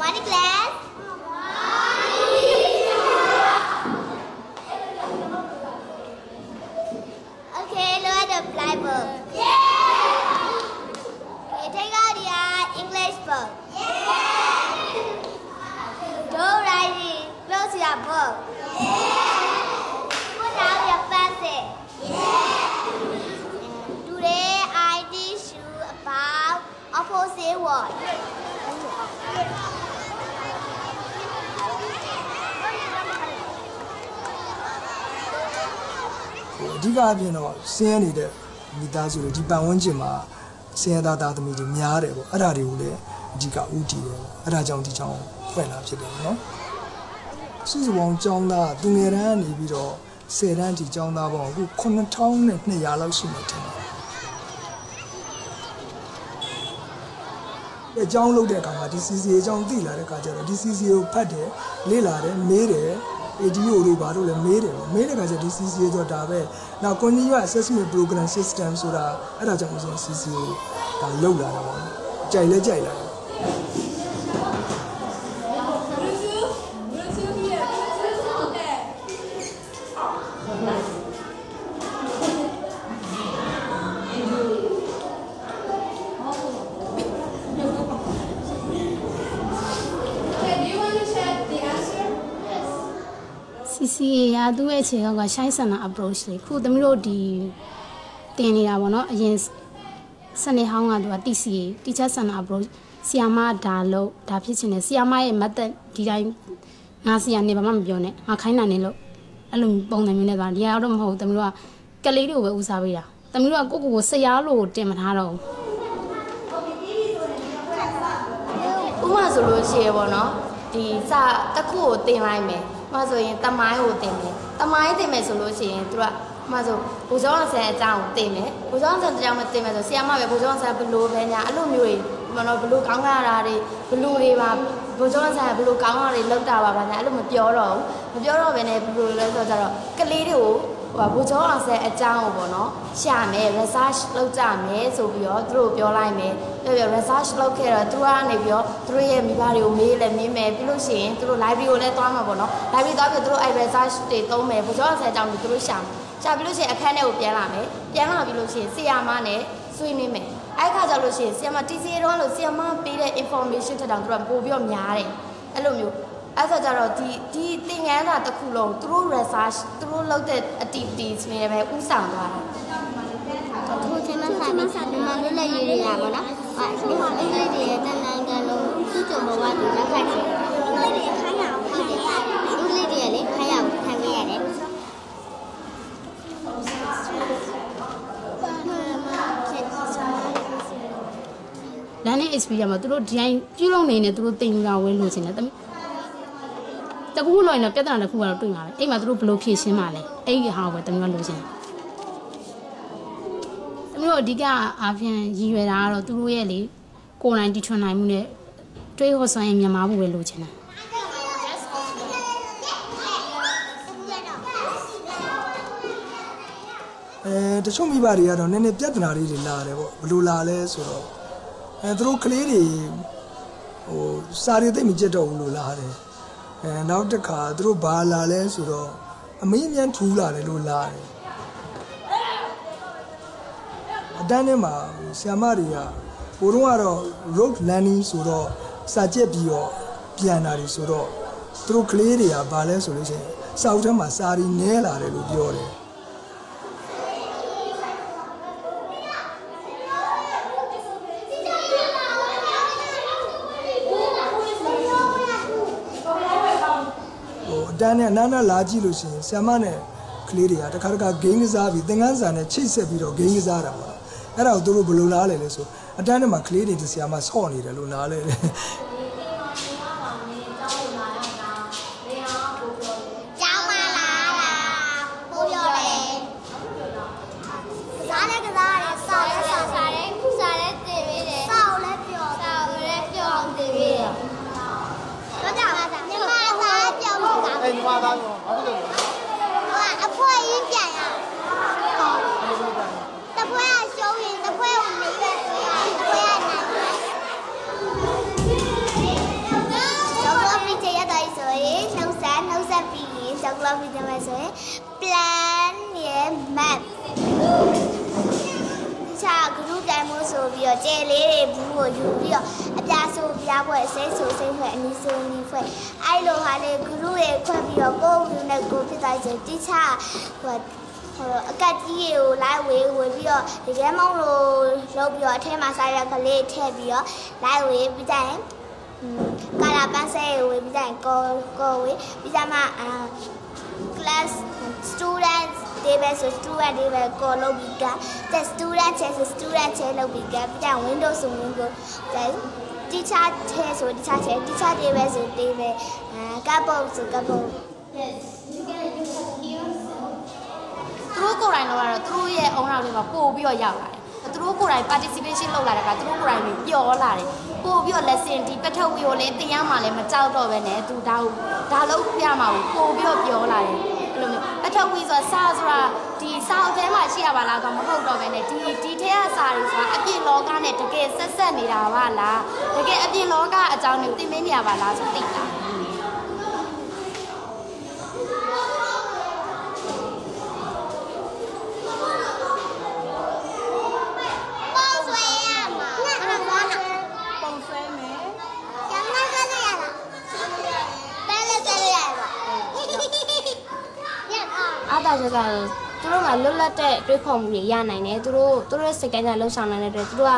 Morning class. Okay, lower the Bible. Okay, take out your English book. Don't write it. Close your book. Put down your pencil. Today I teach you about opposite word. အဓိကအပြင်တော့ဆင်းရဲနေတဲ့မိသားစုတွေဒီပတ်ဝန်းကျင်မှာဆင်းရဲသားသမီးတွေများတယ်ပေါ့အဲ့ဒါတွေကိုလည်းအဓိကဥတည်တယ်ပေါ့အဲ့ဒါကြောင့်ဒီကြောင့်ဖွင့်လာဖြစ်တယ်နော်စုစုပေါင်းကျောင်းသားသူငယ်တန်းကနေပြီးတော့10တန်းဒီကျောင်းသားပေါင်းအခု9200လောက်ရှိနေတယ်အကြောင်းလုပ်တဲ့အခါမှာဒီ CCA အကြောင်းသိလာတဲ့အခါကျတော့ဒီ CCA ကိုဖတ်တယ်လေ့လာတယ်မေးတယ် ADO တို့ဘာလို့လဲမေးတယ်ပေါ့မေးတဲ့အခါကျဒီ CCA ဆိုတာပဲနောက် Continuous Assessment Program System ဆိုတာအဲ့ဒါကြောင့်ကျွန်တော် CCA ဒါလုပ်လာတာပေါ့ကြိုက်လဲကြိုက်လာတယ်CCA ရာသူ့ရဲ့အခြေခံက Shine Center approach လေခုသမီးတို့ဒီတင်နေတာပေါ့နော်အရင်စနေဟောင်းကသူက TCA Teacher Center approach ဆီယာမဒါလို့ဒါဖြစ်ချင်တယ်ဆီယာမရဲ့ method ဒီတိုင်းငါဆီယာနေဘာမှမပြောနဲ့ငါခိုင်းတာနေလို့အဲ့လိုပုံစံမျိုးနဲ့သွားဒီကတော့မဟုတ်သမီးတို့ကကလေးတွေကိုပဲဦးစားပေးတာသမီးတို့ကကိုဆရာလို့တင်မထားတော့ဘူးဥမာဆိုလို့ရှိရပေါ့နော်ဒီစတစ်ခုကိုတင်လိုက်မယ်မဆိုရင်တမိုင်းကိုတင်မယ်တမိုင်းတင်မယ်ဆိုလို့ရှိရင်သူကမဆိုဘူဇောင်းဆန်အကြောင်းကိုတင်မယ်ဘူဇောင်းဆန်အကြောင်းကိုတင်မယ်ဆိုဆီယမပဲဘူဇောင်းဆန်ဘလို့ပဲညာအဲ့လိုမျိုးတွေမနော်ဘလို့ကောင်းလာတာတွေဘလို့တွေပါဘူဇောင်းဆန်ဘလို့ကောင်းလာတွေလောက်တာပါညာအဲ့လိုမပြောတော့ဘူးမပြောတော့ဘဲနဲ့ဘလို့လဲဆိုတော့ကလေးတွေကိုဘူဇောင်းဆန်အကြောင်းကိုပေါ့နော်ရှာမယ် research လုပ်ကြမယ်ဆိုပြီးတော့သူတို့ပြောလိုက်မယ်ပြော research လုပ်ခဲ့တော့သူကနေပြီးတော့သူတို့ရဲ့မိဘတွေကိုမေးမယ်ပြီးလို့ရှိရင်သူတို့ library ကိုလည်းသွားမှာပေါ့နော် library သွားပြီးသူတို့ research တွေသုံးမယ်ဘူဇောင်းဆန်အကြောင်းကိုသူတို့ရှာပြီးလို့ရှိရင်အခန်းထဲကိုပြန်လာမယ်ပြန်လာပြီးလို့ရှိရင်ဆီယာမနဲ့ဆွေးနွေးမယ်အဲ့ခါကျလို့ရှိရင်ဆီယာမ TCA တော့လို့ဆီယာမပေးတဲ့ information ထက်တောင်သူကပို့ပြီးတော့များတယ်အဲ့လိုမျိုးအဲ့ဆိုကြတော့ဒီသင်ခန်းစာတစ်ခုလုံးသူတို့ research သူတို့လုပ်တဲ့ activities တွေပဲဥဆောင်သွားတာသူချင်းမဆိုင်မဆိုင်မလို့လည်းရေးရပါတော့အဲ့ဒီမှာအင်္ဂလိပ်တွေတန်တန်ကန်လို့သူ့ကြုံဘဝသူလက်ခတ်တယ်အင်္ဂလိပ်တွေခိုင်းရအောင်ဟုတ်တယ်အင်္ဂလိပ်တွေလည်းခိုင်းရအောင်ခံခဲ့ရတယ်learning experience မှာသူတို့ဒီတိုင်းပြုလုပ်နေနေသူတို့တင်ယူတာဝဲလို့ရှင်တယ်တကူလို့ရင်တော့ပြဿနာတစ်ခုကတော့တွေ့မှာပဲအဲ့မှာသူတို့ဘယ်လိုဖြေရှင်းမှာလဲအဲ့ဒီဟာကိုပဲတမျိုးလို့ရှင်တမျိုးအဓိကအားဖြင့်ရည်ရွယ်တာကတော့သူတို့ရဲ့လေကိုယ်တိုင်တီထွင်နိုင်မှုနဲ့တွေးဟောစွမ်းရင်မြန်မာမှုပဲလို့ရှင်တယ်တချို့မိဘတွေကတော့နည်းနည်းပြဿနာလေးတွေလာတယ်ပေါ့ဘယ်လိုလာလဲဆိုတော့သူတို့ကလေးတွေစာရီသိမ့်မကြက်တော့ဘူးလို့လာတယ်နောက်တစ်ခါသူတို့ဘာလာလဲဆိုတော့အမင်းအမြန်ထူးလာတယ်လို့လာတယ်အတန်းထဲမှာဆရာမတွေကဘိုးတော့ကတော့ road learning ဆိုတော့စာကြက်ပြီးတော့ပြန်လာတယ်ဆိုတော့သူတို့ကလေးတွေကဘာလဲဆိုလို့ရှိရင်စာအုပ်ထဲမှာစာရီနဲလာတယ်လို့ပြောတယ်တန်းနဲ့နားလာကြည့်လို့ရှိရင်ဆ iam မနဲ့ကလေးတွေကတခါဂိမ်းကစားပြီးသင်္ကန်းစာနဲ့ချိတ်ဆက်ပြီးတော့ဂိမ်းကစားတာပေါ့အဲ့ဒါကိုသူတို့ဘယ်လိုလားလဲဆိုအတန်းထဲမှာကလေးတွေဆ iam မဆော့နေတယ်လို့နားလဲတယ်အဖွဲရင်းပြန်ရတပွဲကရှုံးရင်တပွဲကိုနေရတပွဲကနိုင် club ပြီးတယ်မယ်ဆိုရင် plan ရဲ့ map ချာ group တိုင်းမို့ဆိုပြီးတော့ကျဲလေးတွေဘူးကိုယူပြီးတော့အပြာဆိုပြားဖွဲ့စိတ်ဆိုစိတ်ဖွဲ့အနီးဆိုအနီးဖွဲ့အဲ့လိုဟာလေ group တွေခွက်ပြီးတော့ကိုယ်ယူနဲ့ကိုဖြစ်သွားရင်တိချာဟိုအကတ်ကြီးကိုလိုက်ဝေပြီးတော့ဒီကဲမောင်းလို့လုပ်ပြီးတော့အထဲမှာစားရကလေးထည့်ပြီးတော့လိုက်ဝေပြီးတိုင်းကာလာပန်းစဲဝေပြီးတိုင်းကိုဝေပြီးကြမှာclass students ဒီပဲဆို student ဒီပဲကိုလုပ်ပြီးကတဲ့ student ချဲဆို student ချဲလုပ်ပြီးကပြီးတိုင်း window ဆို window တဲ့ teacher ချဲဆို teacher ချဲ teacher ဒီပဲဆိုဒီပဲကပ်ပုံဆိုကပ်ပုံ yes you can do it here သူတို့ကိုယ်တိုင်တော့သူတို့ရဲ့အုံနောက်တွေမှာပို့ပြီးတော့ရောက်လာတယ်သူတို့ကိုယ်တိုင် participation လုပ်လာတဲ့အခါသူတို့ကိုယ်တိုင်ပျော်လာတယ်ပို့ပြီးတော့ lesson ဒီပထဝီကိုလည်းတင်ရမှလည်းမကြောက်တော့ပဲနဲ့သူဒါလုံးပြမှာပို့ပြီးတော့ပျော်လာတယ်အဲ့လိုမျိုးပထဝီဆိုတာဒီစာအုပ်ထဲမှာရှိရပါလားကမဟုတ်တော့ပဲနဲ့ဒီထဲကစာတွေဆိုတာအပြင်လောကနဲ့တကယ်ဆက်နေတာပါလားတကယ်အပြင်လောကအကြောင်းတွေသင်ပေးနေရပါလားဆိုသိတာအားသာချက်ကတော့သူတို့ကလွတ်လပ်တဲ့တွေးခေါ်မှုတွေရနိုင်တယ်သူတို့စိတ်တိုင်းကလှုပ်ဆောင်နိုင်တဲ့အတွက်သူတို့က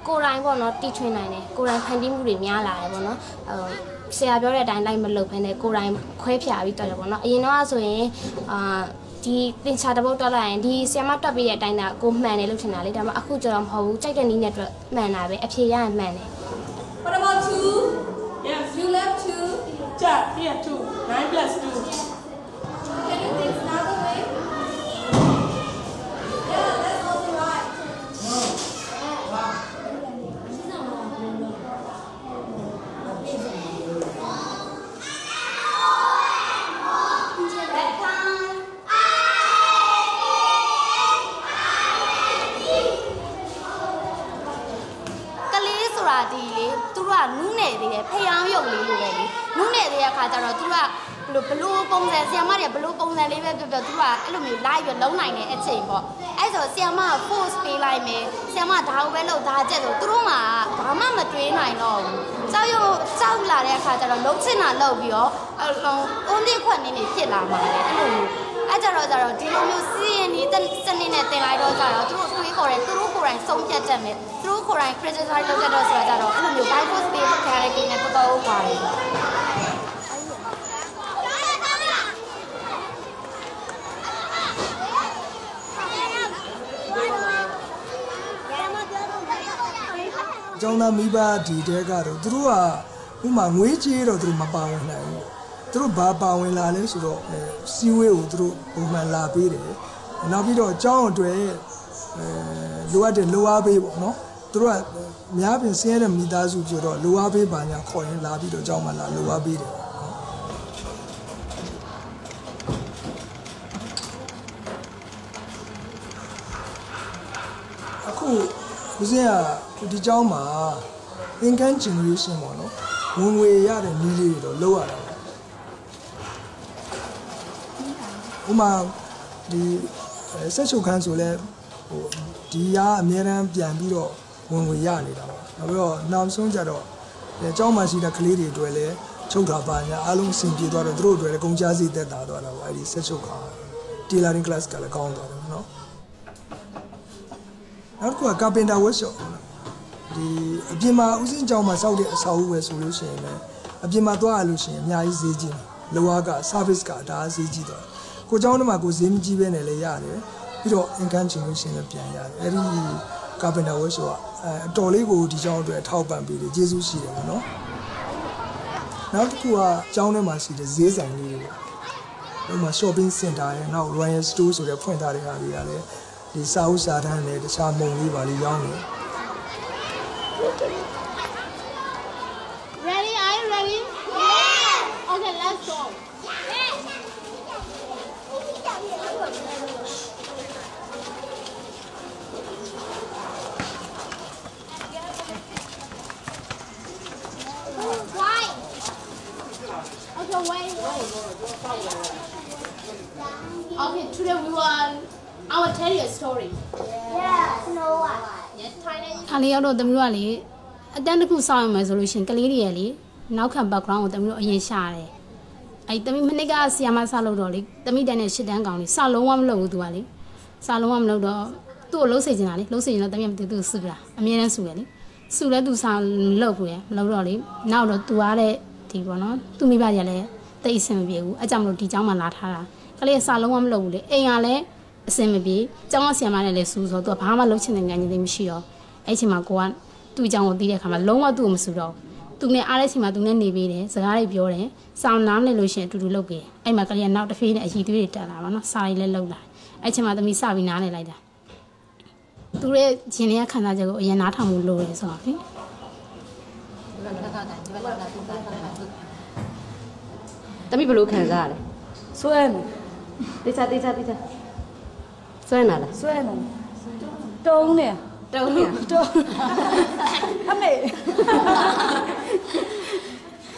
ကိုယ်တိုင်ပေါ့နော်တီထွင်နိုင်တယ်ကိုယ်တိုင်ဖန်တီးမှုတွေများလာတယ်ပေါ့နော်ဆရာပြောတဲ့အတိုင်းလိုက်မလုပ်ဘဲနဲ့ကိုယ်တိုင်ခွဲဖြာပြီးတော့တယ်ပေါ့နော်အရင်တော့ဆိုရင်ဒီသင်္ချာတပုတ်တက်လိုက်ရင်ဒီဆရာမတက်ပြီးတဲ့အတိုင်းကကိုမှန်တယ်လို့ထင်တာလေဒါပေမဲ့အခုကျတော့မဟုတ်ဘူးကြိုက်တဲ့နည်းနဲ့အတွက်မှန်တာပဲအဖြေရရင်မှန်တယ် What about 2? Yes, you left 2. Chat, here 2. 9 plus 2. Can you think another way? Yeah, that's also right. Di le, tu ra nune di le, payang yok le lu le, nune di ya kata ra tu ra belum pengsan siapa dia belum pengsan le, tu ra, lu mi live yo long nai ne, aje bo, aje siapa post pay live me, siapa dah ubah dah je tu, tu rumah, lama macam nai lo, jauh la dia kata ra, long cina lo bio, long undi kuat ni fit lama le, lu, aje ra, di lu si ni seni ne tengai ro ra, tu korang, tu korang song je je me. Through Korean Christian side of the Rosado, and you buy for space of carrying and put all party. ကျောင်းသားမိဘဒီတဲကတော့သူတို့ကဥမာငွေကြေးတော့သူတို့မပါဝင်နိုင်ဘူးသူတို့ဘာပါဝင်လာလဲဆိုတော့စီဝေးကိုသူတို့ပုံမှန်လာပေးတယ်နောက်ပြီးတော့ကျောင်းအတွက်လိုအပ်တဲ့လိုအားပေးပေါ့နော်သူတို့ကများပြင်ဆင်းရဲတဲ့မိသားစုပြောတော့လိုအားပေးပါညာခေါ်ရင်လာပြီးတော့ကျောင်းမှာလာလိုအားပေးတယ်အခုဦးစင်းကဒီကျောင်းမှာ income generation ပေါ့နော်ဝင်ငွေရတဲ့နည်းလေးတွေတော့လောက်ရတာဥမာဒီဆက်ချုပ်ခန်းဆိုလဲဟိုဒီကအများရန်ပြန်ပြီးတော့ဝင်ငွေရနေတာပေါ့နောက်ပြီးတော့နောက်ဆုံးကြတော့ကျောင်းမှာရှိတဲ့ကလေးတွေအတွက်လည်းချုပ်တာပါညာအားလုံးအဆင်ပြေသွားတော့သူတို့အတွက်လည်းကုန်ကြစီသက်သာသွားတာပေါ့အဲ့ဒီဆက်ချုပ်ခန်း tailoring class ကလည်းကောင်းသွားတယ်နော်နောက်တစ်ခုက carpenter workshop ဒီအပြင်မှာဦးစင်းကျောင်းမှာစောက်တဲ့အဆောက်အဦပဲဆိုလို့ရှိရင်လည်းအပြင်မှာသွားရလို့ရှိရင်အများကြီးဈေးကြီးတယ်လောက service ကဒါဈေးကြီးတော့ကိုကျောင်းထဲမှာကိုဈေးမကြီးပဲနဲ့လည်းရတယ်ပြီးတော့ income generation လည်းပြန်ရတယ်အဲ့ဒီ carpenter workshop ကအတော်လေးကိုဒီကျောင်းအတွက်အထောက်ပံ့ပေးတယ်ကျေးဇူးရှိတယ်ပေါ့နော်နောက်တစ်ခုကကျောင်းထဲမှာရှိတဲ့ဈေးဆိုင်လေးတွေဥပမာ shopping center ရဲ့နောက် Royal Store ဆိုတဲ့ဖွင့်ထားတဲ့ဟာတွေကလည်းဒီစာအုပ်စာတမ်းနဲ့တခြားမုံလေးပါလေးရောင်းနေReady? Are you ready? Yeah! Okay, let's go. Why? Okay, wait. Okay, today I will tell you a story. Yeah, Snow White. Yes, Thailand. ခါလေးရောက်တော့တမျိုးကလေအတန်းတစ်ခုစောင့်ရမယ်ဆိုလို့ရှင်ကလေးတွေရဲ့လေနောက်ခံ background ကိုတမျိုးအရင်ရှာတယ်အဲ့တမီးမနစ်ကဆီယာမဆလို့တော့လေတမီးတန်းနဲ့ရှစ်တန်းကောင်လေးစလုံးဝမလုပ်ဘူးသူကလေစလုံးဝမလုပ်တော့သူ့ကိုလှုပ်စေချင်တာလေလှုပ်စေချင်တော့တမီးမသိသူ့ကိုစုပြတာအမြဲတမ်းစုရလေစုလဲသူစာလှုပ်ဘူးရမလုပ်တော့လေနောက်တော့သူအားတဲ့ဒီပေါ့နော်သူမိဘကြီးလည်းတိတ်အဆင်မပြေဘူးအဲကြောင့်မလို့ဒီเจ้าမှလာထားတာကလေးကစလုံးဝမလုပ်ဘူးလေအိမ်ကလည်းအဆင်မပြေเจ้าကဆီယာမနဲ့လည်းစူးဆိုတော့သူကဘာမှလုပ်ချင်တဲ့ငန်းကြီးသေးမရှိတော့အဲ့ချိန်မှာကိုကသူ့အကြောင်းကိုသိတဲ့အခါမှာလုံးဝသူ့ကိုမစူတော့သူနဲ့အားတဲ့ချိန်မှာသူနဲ့နေပေးတယ်စကားတွေပြောတယ်စောင်းနားနေလို့ရှိရင်အတူတူလုပ်ပေးတယ်အဲ့မှာကလေးကနောက်တစ်ဖေးနဲ့အည်သွေးတွေတက်လာပါတော့စာရီလည်းလှုပ်လာအဲ့ချိန်မှာသမီးစပြီးနားနေလိုက်တာသူရဲ့ရှင်တွေကခံစားချက်ကိုအရင်နားထောင်မှုလိုတယ်ဆိုတော့လေသမီးဘယ်လိုခံစားရလဲဆွဲနေတေချာဆွဲနာလားဆွဲနေတုံးနေတုံးအမေ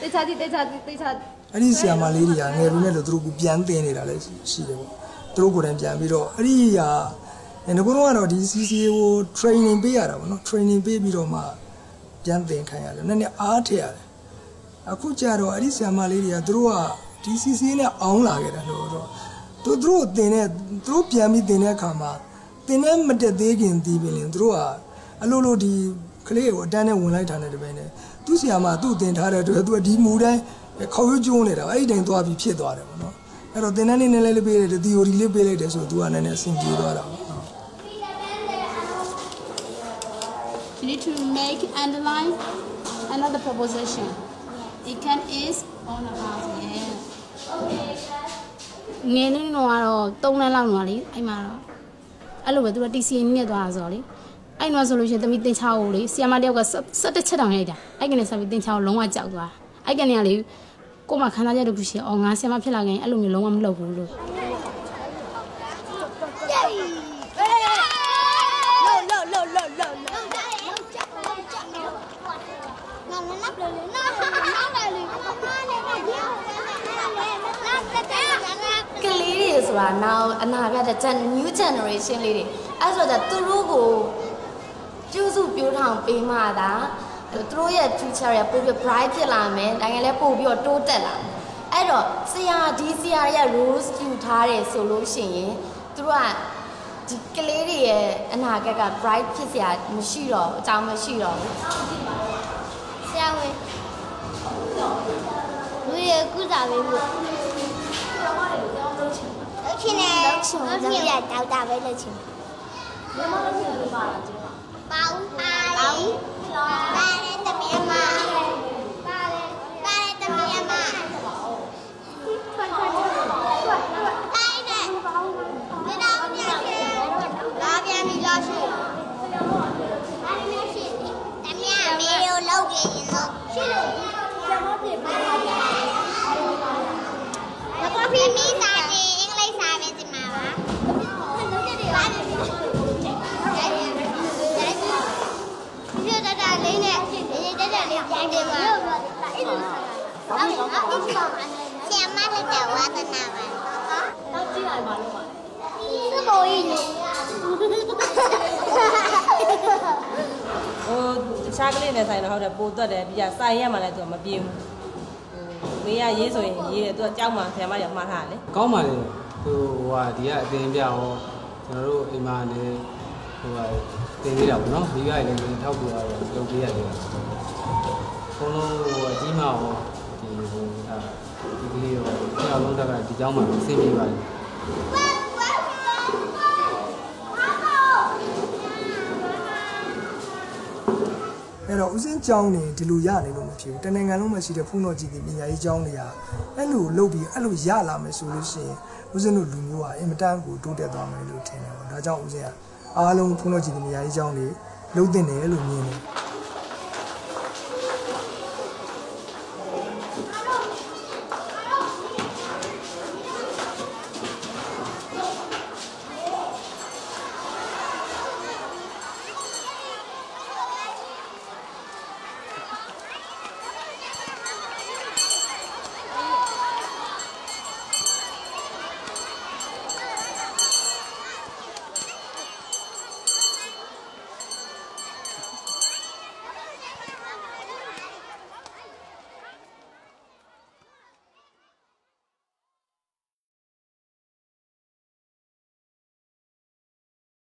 တေချာအဲ့ဒီဆီယာမလေးတွေကငယ်ပြီးမဲ့လို့သူတို့ကပြန်သင်နေတာလည်းရှိတယ်ပေါ့သူတို့ကိုယ်တိုင်ပြန်ပြီးတော့အဲ့ဒီဟာငါကတော့ဒီ CCA ကို training ပေးရတာပေါ့နော် training ပေးပြီးတော့မှပြန်သင်ခိုင်းရတယ်နည်းနည်းအားထည့်ရတယ်အခုကျတော့အဲ့ဒီဆီယာမလေးတွေကသူတို့ကဒီ CCA နဲ့အောင်းလာခဲ့တယ်လို့တော့သူတို့သင်တဲ့သူတို့ပြန်ပြီးသင်တဲ့အခါမှာသင်တဲ့မတက်သေးခင်ဒီပင်လင်သူတို့ကအလိုလိုဒီကလေးကိုအတန်းနဲ့ဝင်လိုက်တာနဲ့တပည့်နဲ့သူဆီယာမသူ့သင်ထားတဲ့အတွက်သူကဒီမူတိုင်းခေါ်ရွကျိုးနေတာအဲ့ဒီတိုင်းသွားပြီးဖြစ်သွားတယ်ပေါ့နော်အဲ့တော့သင်တန်းလေးနည်းလေးပေးလိုက်တယ် theory လေးပေးလိုက်တယ်ဆိုသူကနည်းနည်းအဆင်ပြေသွားတာပေါ့You need to make underline another proposition. It can is on about yeah. ငယ်နေတော့3လလောက်တော့လေအဲ့မှာတော့အဲ့လိုပဲသူက TCA နဲ့သွားတာဆိုတော့လေအဲ့မှာဆိုလို့ရှိရင်သမီးတင်ချောင်းကိုလေဆီယာမတယောက်က17ချက်တောင်ရိုက်တာအဲ့ကနေဆက်ပြီးတင်ချောင်းလုံးဝကြောက်သွားအဲ့ကနေကလေကိုမခန်းသားချက်တခုရှိအောင်ငါဆီယာမဖြစ်လာခင်အဲ့လိုမျိုးလုံးဝမလုပ်ဘူးလို့ကလေးတွေဆိုတာနောက်အနာဂတ်တဲ့ new generation လေးတွေအဲ့ဆိုတော့သူတို့ကိုကျူးစုပြိုးထောင်ပေးမှသာသူတို့ရဲ့ future ရဲ့ပိုပြီး bright ဖြစ်လာမယ်နိုင်ငံလည်းပို့ပြီးတော့တိုးတက်လာမယ်အဲ့တော့ဆရာရဲ့ rules ယူထားတယ်ဆိုလို့ရှိရင်သူတို့ကဒီကလေးတွေရဲ့အနာဂတ်က bright ဖြစ်စရာမရှိတော့အကြောင်းမရှိတော့ဘူးဆရာဝန်လူရကုစားပေးဖို့လုပ်ချင်တယ်သမီးကတောက်တာပဲလုပ်ချင်တယ်မမလုပ်ချင်လို့ပါလားကျမပေါင်းပါတယ်တမီးအမပါတယ်တမီးအမတိုင်းနဲ့ဒီတော့ပြန်လာပြန်ပြီးလို့ရှိရင်တမီးအမေကိုလုပ်ပြရင်တော့ရှိလို့ကျမပြေပါแล้วก็พี่มีสาดีอังกฤษสาเป็นจิมาวะพี่จะได้เลยเนี่ยจะได้เลยใจเดียวมาเสียมากเลยแต่ว่าตนาวะต้องชื่ออะไรมาลูกอ่ะชื่อโบยဟိုတခြားကလေးနဲ့ဆိုင်တော့ဟုတ်တယ်ပို့သွက်တယ်ပြီးရစာရက်မှလည်းသူမပြေဘူးမေးရရေးဆိုရင်ရေးတယ်သူကကြောက်မှဆရာမကြီးမှားထားတယ်ကောင်းပါလေဟိုဟာဒီကအတင်းပြရောကျွန်တော်တို့အိမ်မှာလည်းဟိုဟာတင်သေးတာပေါ့နော်မိဘတွေလည်းထောက်ပြရတော့လုပ်ပေးရတယ်ဘုံလုံးဟိုအကြီးမအောင်ဒီဟိုဒီကလေးရောကျွန်တော်လုံးတက်ကဒီเจ้าမှာအဆင်ပြေပါတယ်အဲ့တော့ဦးစင်းကျောင်းနေဒီလိုရနေလို့မဖြစ်ဘူးတနိုင်ငံလုံးမှာရှိတဲ့ဖုန်းတော်ကြီးတွေပညာရေးကျောင်းတွေကအဲ့လိုလုပ်ပြီးအဲ့လိုရလာမယ်ဆိုလို့ရှိရင်ဦးစင်းတို့လူမျိုးကအင်မတန်ကိုတိုးတက်သွားမယ်လို့ထင်တယ်ပေါ့ဒါကြောင့်ဦးစင်းကအားလုံးဖုန်းတော်ကြီးပညာရေးကျောင်းတွေလုပ်တင်တယ်လို့မြင်တယ်